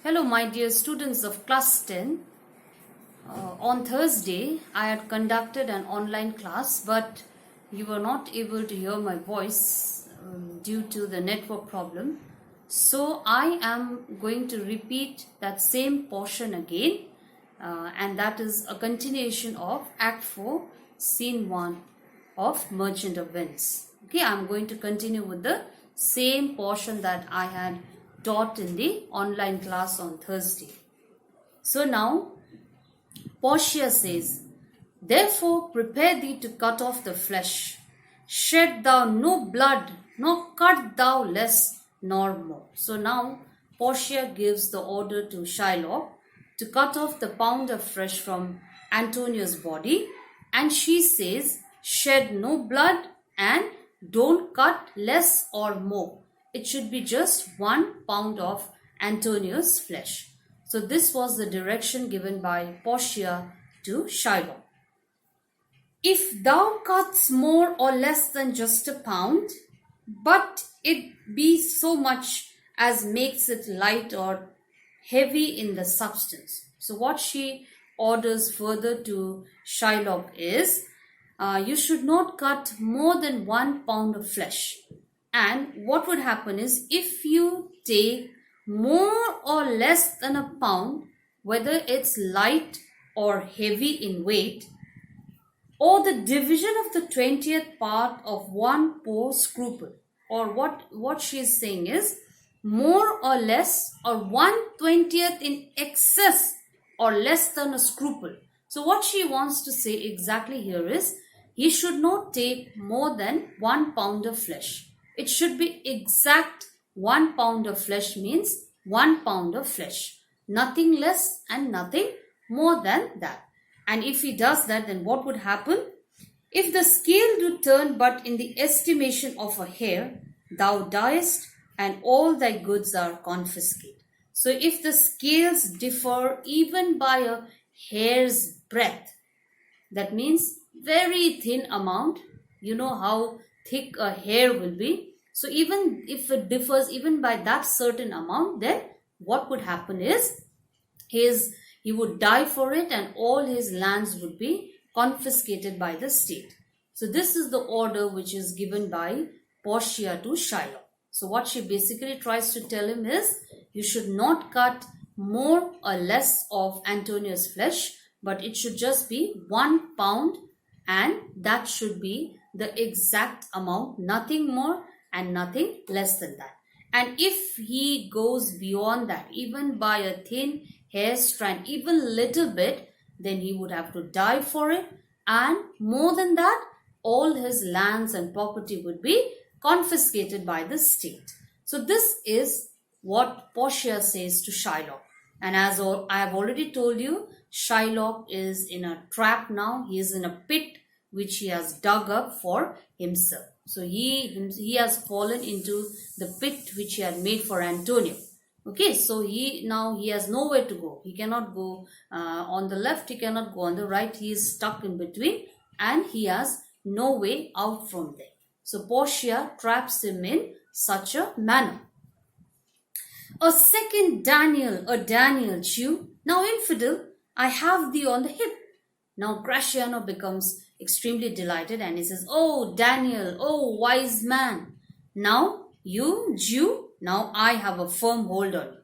Hello, my dear students of class 10. On Thursday, I had conducted an online class, but you were not able to hear my voice due to the network problem. So, I am going to repeat that same portion again, and that is a continuation of Act 4, Scene 1 of Merchant of Venice. Okay, I am going to continue with the same portion that I had taught in the online class on Thursday. So now, Portia says, "Therefore prepare thee to cut off the flesh. Shed thou no blood, nor cut thou less nor more." So now, Portia gives the order to Shylock to cut off the pound of flesh from Antonio's body, and she says, "Shed no blood and don't cut less or more. It should be just 1 pound of Antonio's flesh." So this was the direction given by Portia to Shylock. "If thou cuts more or less than just a pound, but it be so much as makes it light or heavy in the substance." So what she orders further to Shylock is, you should not cut more than 1 pound of flesh. And what would happen is, if you take more or less than a pound, whether it's light or heavy in weight, or the division of the 20th part of 1 poor scruple, or what she is saying is, more or less or 1/20th in excess or less than a scruple. So what she wants to say exactly here is, he should not take more than 1 pound of flesh. It should be exact 1 pound of flesh, means 1 pound of flesh. Nothing less and nothing more than that. And if he does that, then what would happen? "If the scale do turn but in the estimation of a hair, thou diest, and all thy goods are confiscated." So if the scales differ even by a hair's breadth, that means very thin amount, you know how thick a hair will be. So even if it differs even by that certain amount, then what would happen is he would die for it, and all his lands would be confiscated by the state. So this is the order which is given by Portia to Shylock. So what she basically tries to tell him is, you should not cut more or less of Antonio's flesh, but it should just be 1 pound, and that should be the exact amount, nothing more and nothing less than that. And if he goes beyond that, even by a thin hair strand, even little bit, then he would have to die for it. And more than that, all his lands and property would be confiscated by the state. So this is what Portia says to Shylock. And as I have already told you, Shylock is in a trap now. He is in a pit which he has dug up for himself. So he has fallen into the pit which he had made for Antonio. Okay, so he has nowhere to go. He cannot go on the left, he cannot go on the right. He is stuck in between, and he has no way out from there. So Portia traps him in such a manner. "A second Daniel Jew, now infidel, I have thee on the hip." Now Gratiano becomes extremely delighted, and he says, "Oh Daniel, oh wise man, now you Jew, now I have a firm hold on you."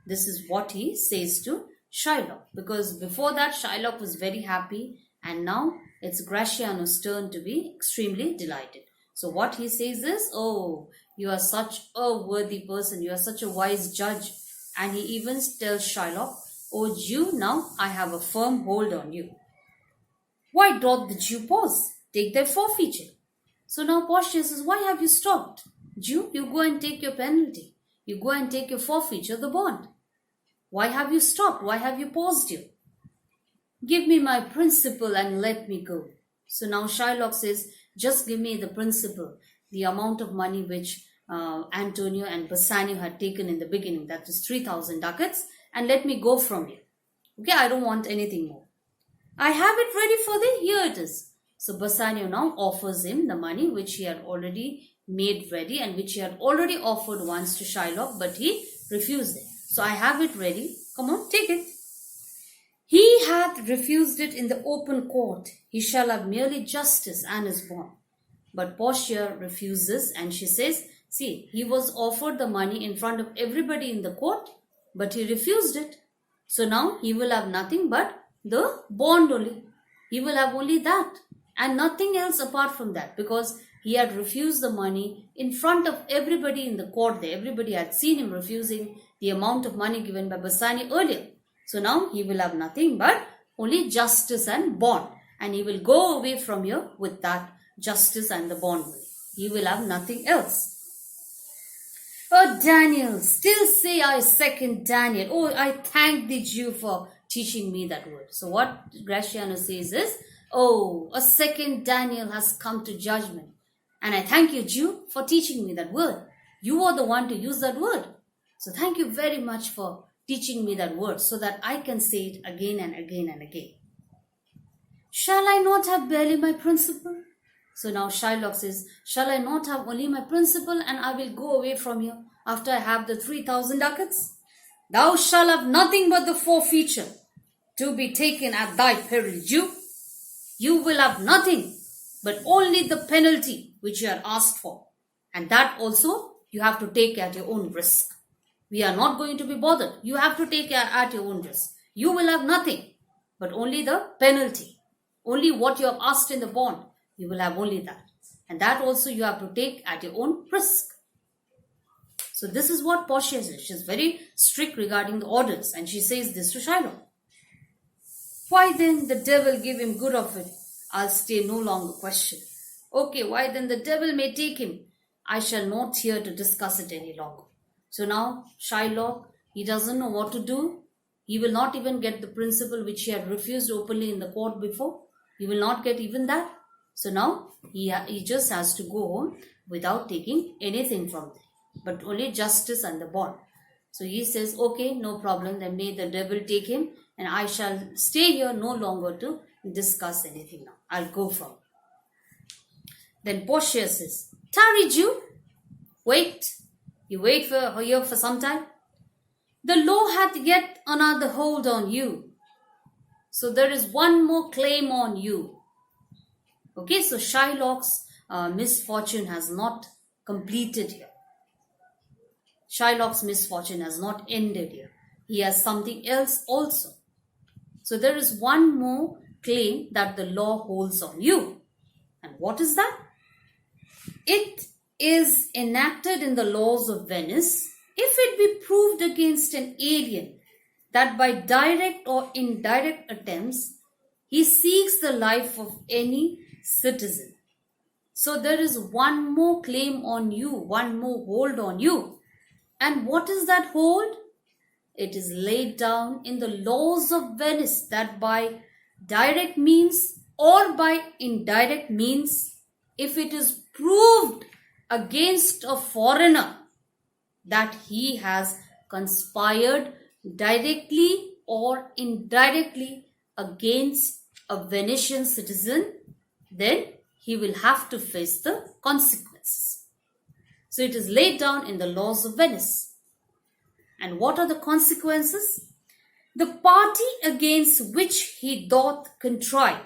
This is what he says to Shylock, because before that Shylock was very happy, and now it's Gratiano's turn to be extremely delighted. So what he says is, "Oh, you are such a worthy person, you are such a wise judge." And he even tells Shylock, "Oh Jew, now I have a firm hold on you." "Why doth the Jew pause? Take thy forfeiture." So now Portia says, "Why have you stopped? Jew, you go and take your penalty. You go and take your forfeiture, the bond. Why have you stopped? Why have you paused you? Give me my principal and let me go." So now Shylock says, "Just give me the principal, the amount of money which Antonio and Bassanio had taken in the beginning, that is 3,000 ducats, and let me go from here. Okay, I don't want anything more. I have it ready for thee, here it is." So Bassanio now offers him the money which he had already made ready, and which he had already offered once to Shylock, but he refused it. So I have it ready. Come on, take it. He hath refused it in the open court. He shall have merely justice and is born. But Portia refuses and she says, see, he was offered the money in front of everybody in the court, but he refused it. So now he will have nothing but the bond only. He will have only that and nothing else apart from that, because he had refused the money in front of everybody in the court there. Everybody had seen him refusing the amount of money given by Bassanio earlier. So now he will have nothing but only justice and bond. And he will go away from here with that justice and the bond. He will have nothing else. Oh, Daniel, still say I second Daniel. Oh, I thank thee, Jew, for teaching me that word. So what Graciano says is, oh, a second Daniel has come to judgment. And I thank you, Jew, for teaching me that word. You are the one to use that word. So thank you very much for teaching me that word so that I can say it again and again and again. Shall I not have barely my principal? So now Shylock says, shall I not have only my principal and I will go away from here after I have the 3,000 ducats? Thou shalt have nothing but the forfeiture to be taken at thy peril, Jew. You will have nothing but only the penalty which you are asked for. And that also you have to take at your own risk. We are not going to be bothered. You have to take at your own risk. You will have nothing but only the penalty. Only what you have asked in the bond. You will have only that. And that also you have to take at your own risk. So this is what Portia says. She is very strict regarding the orders. And she says this to Shylock. Why then the devil give him good of it? I'll stay no longer question. Okay, why then the devil may take him? I shall not here to discuss it any longer. So now Shylock, he doesn't know what to do. He will not even get the principal which he had refused openly in the court before. He will not get even that. So now he just has to go home without taking anything from them, but only justice and the bond. So he says, okay, no problem. Then may the devil take him and I shall stay here no longer to discuss anything now. I'll go from. Then Portia says, tarry, Jew. Wait. You wait for here for some time. The law hath yet another hold on you. So there is one more claim on you. Okay, so Shylock's misfortune has not completed here. Shylock's misfortune has not ended here. He has something else also. So there is one more claim that the law holds on you. And what is that? It is enacted in the laws of Venice, if it be proved against an alien that by direct or indirect attempts he seeks the life of any citizen. So there is one more claim on you, one more hold on you. And what is that hold? It is laid down in the laws of Venice that by direct means or by indirect means, if it is proved against a foreigner that he has conspired directly or indirectly against a Venetian citizen, then he will have to face the consequences. So it is laid down in the laws of Venice. And what are the consequences? The party against which he doth contrive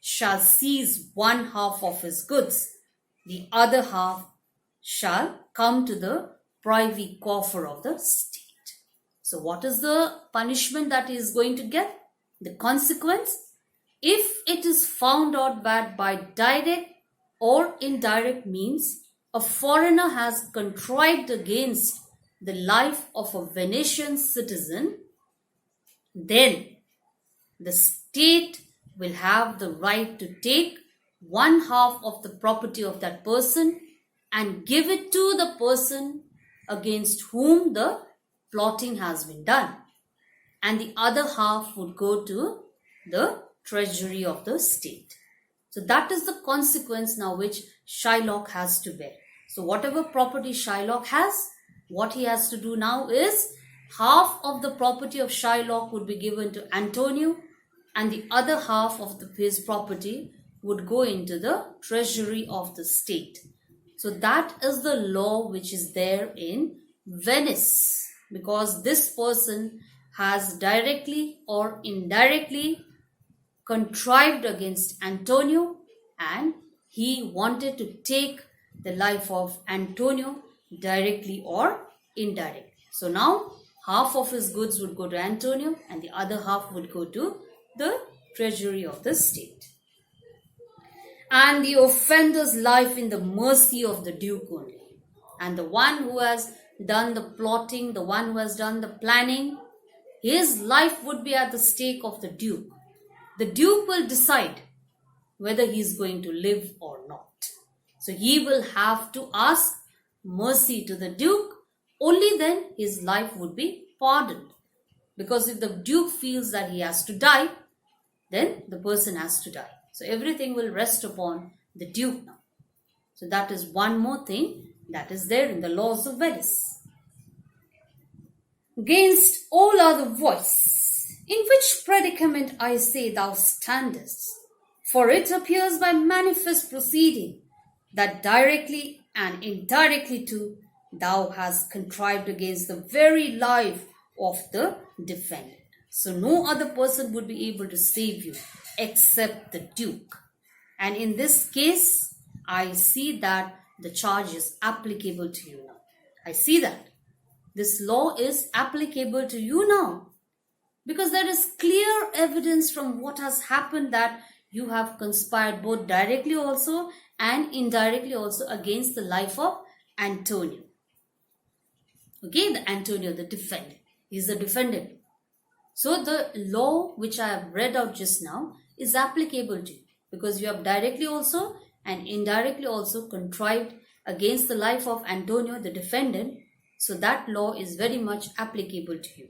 shall seize one half of his goods. The other half shall come to the privy coffer of the state. So what is the punishment that he is going to get? The consequence? If it is found out that by direct or indirect means, a foreigner has contrived against the life of a Venetian citizen, then the state will have the right to take one half of the property of that person and give it to the person against whom the plotting has been done. And the other half would go to the treasury of the state. So that is the consequence now which Shylock has to bear. So whatever property Shylock has, what he has to do now is half of the property of Shylock would be given to Antonio and the other half of his property would go into the treasury of the state. So that is the law which is there in Venice. because this person has directly or indirectly contrived against Antonio, and he wanted to take the life of Antonio directly or indirectly. So now half of his goods would go to Antonio and the other half would go to the treasury of the state. And the offender's life in the mercy of the Duke only. And the one who has done the plotting, the one who has done the planning, his life would be at the stake of the Duke. The Duke will decide whether he is going to live or not. So he will have to ask mercy to the Duke. Only then his life would be pardoned. Because if the Duke feels that he has to die, then the person has to die. So everything will rest upon the Duke now. So that is one more thing that is there in the laws of Venice. Against all other voice, in which predicament I say thou standest, for it appears by manifest proceeding that directly and indirectly too thou hast contrived against the very life of the defendant. So no other person would be able to save you except the Duke. And in this case, I see that the charge is applicable to you now. I see that. This law is applicable to you now. Because there is clear evidence from what has happened that you have conspired both directly also and indirectly also against the life of Antonio. Okay, the Antonio, the defendant. He is the defendant. So the law which I have read out just now is applicable to you because you have directly also and indirectly also contrived against the life of Antonio, the defendant. So that law is very much applicable to you.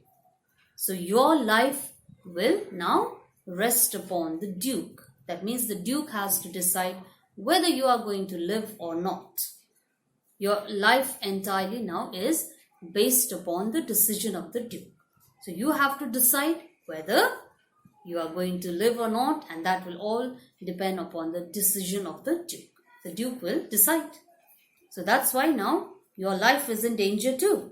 So your life will now rest upon the Duke. That means the Duke has to decide whether you are going to live or not. Your life entirely now is based upon the decision of the Duke. So you have to decide whether you are going to live or not, and that will all depend upon the decision of the Duke. The Duke will decide. So that's why now your life is in danger too.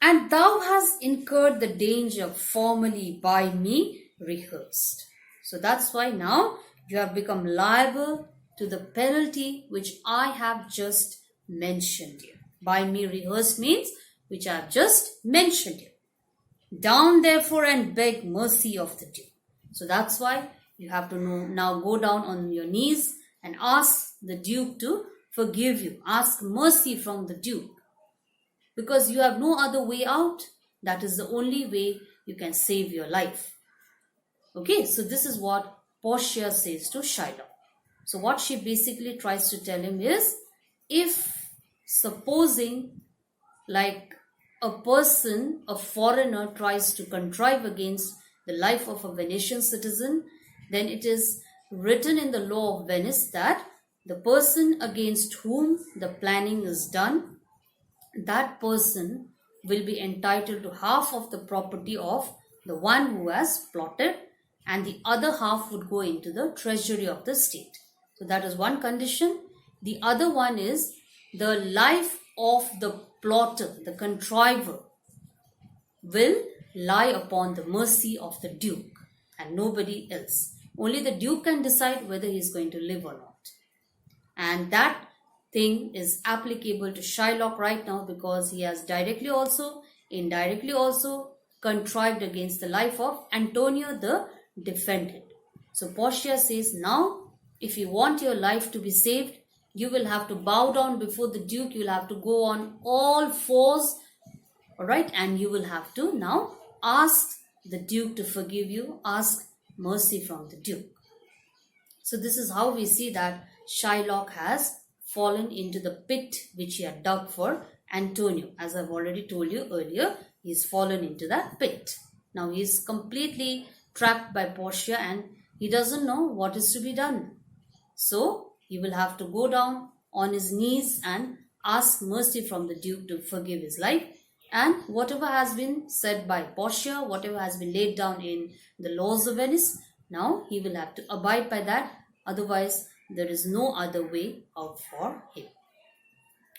And thou hast incurred the danger formerly by me rehearsed. So that's why now you have become liable to the penalty which I have just mentioned here. By me rehearsed means which I have just mentioned here. Down therefore and beg mercy of the Duke. So that's why you have to now go down on your knees and ask the Duke to forgive you. Ask mercy from the Duke. Because you have no other way out. That is the only way you can save your life. Okay, so this is what Portia says to Shylock. So what she basically tries to tell him is, if supposing like a person, a foreigner tries to contrive against the life of a Venetian citizen, then it is written in the law of Venice that the person against whom the planning is done, that person will be entitled to half of the property of the one who has plotted, and the other half would go into the treasury of the state. So that is one condition. The other one is the life of the plotter, the contriver, will lie upon the mercy of the Duke and nobody else. Only the Duke can decide whether he is going to live or not. And that thing is applicable to Shylock right now because he has directly also, indirectly also contrived against the life of Antonio the defendant. So Portia says, now if you want your life to be saved, you will have to bow down before the Duke. You will have to go on all fours. Alright, and you will have to now ask the Duke to forgive you. Ask mercy from the Duke. So this is how we see that Shylock has fallen into the pit which he had dug for Antonio. As I've already told you earlier, he's fallen into that pit. Now he's completely trapped by Portia and he doesn't know what is to be done. So he will have to go down on his knees and ask mercy from the Duke to forgive his life. And whatever has been said by Portia, whatever has been laid down in the laws of Venice, now he will have to abide by that. Otherwise, there is no other way out for him.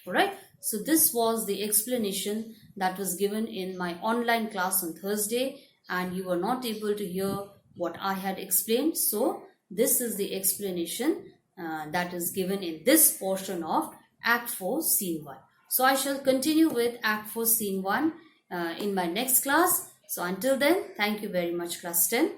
Alright, So this was the explanation that was given in my online class on Thursday, and you were not able to hear what I had explained. So this is the explanation that is given in this portion of Act 4, Scene 1. So I shall continue with Act 4, Scene 1 in my next class. So until then, thank you very much, class 10.